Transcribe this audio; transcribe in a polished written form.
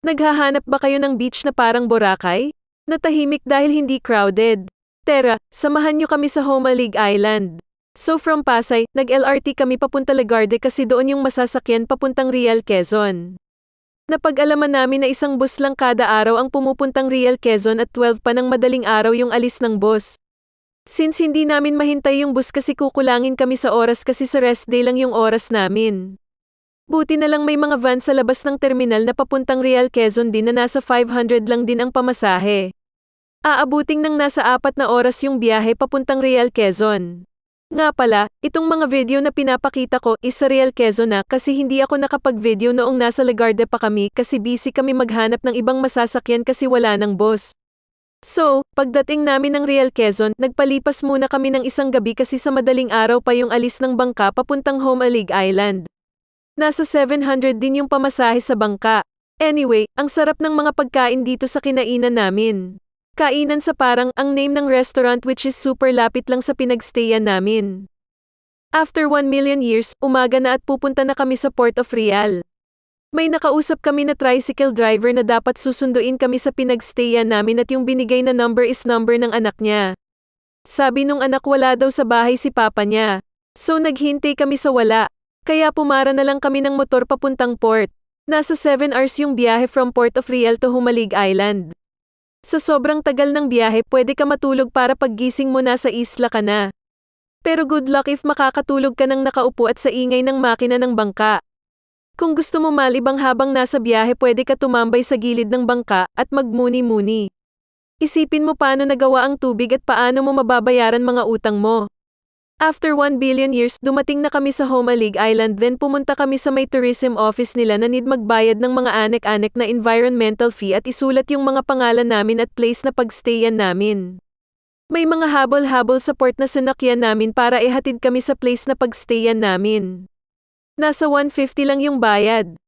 Naghahanap ba kayo ng beach na parang Boracay? Natahimik dahil hindi crowded. Tara, samahan niyo kami sa Homalig Island. So from Pasay, nag-LRT kami papunta Legarde kasi doon yung masasakyan papuntang Real Quezon. Napag-alaman namin na isang bus lang kada araw ang pumupuntang Real Quezon at 12 pa ng madaling araw yung alis ng bus. Since hindi namin mahintay yung bus kasi kukulangin kami sa oras kasi sa rest day lang yung oras namin. Buti na lang may mga van sa labas ng terminal na papuntang Real Quezon din na nasa 500 lang din ang pamasahe. Aabuting ng nasa 4 na oras yung biyahe papuntang Real Quezon. Nga pala, itong mga video na pinapakita ko is sa Real Quezon na kasi hindi ako nakapag-video noong nasa Legarde pa kami kasi busy kami maghanap ng ibang masasakyan kasi wala ng bus. So, pagdating namin ng Real Quezon, nagpalipas muna kami ng isang gabi kasi sa madaling araw pa yung alis ng bangka papuntang Homalig Island. Nasa 700 din yung pamasahe sa bangka. Anyway, ang sarap ng mga pagkain dito sa kinainan namin. Kainan sa parang ang name ng restaurant which is super lapit lang sa pinagstayan namin. After 1 million years, umaga na at pupunta na kami sa Port of Real. May nakausap kami na tricycle driver na dapat susunduin kami sa pinagstayan namin at yung binigay na number is number ng anak niya. Sabi nung anak wala daw sa bahay si papa niya. So naghintay kami sa wala. Kaya pumara na lang kami ng motor papuntang port. Nasa 7 hours yung biyahe from Port of Real to Homalig Island. Sa sobrang tagal ng biyahe, pwede ka matulog para paggising mo nasa isla ka na. Pero good luck if makakatulog ka ng nakaupo at sa ingay ng makina ng bangka. Kung gusto mo malibang habang nasa biyahe, pwede ka tumambay sa gilid ng bangka at magmuni-muni. Isipin mo paano nagawa ang tubig at paano mo mababayaran mga utang mo. After 1 billion years, dumating na kami sa Homalig Island then pumunta kami sa may tourism office nila na need magbayad ng mga anek-anek na environmental fee at isulat yung mga pangalan namin at place na pagstayan namin. May mga habol-habol sa port na sinakyan namin para ihatid kami sa place na pagstayan namin. Nasa 150 lang yung bayad.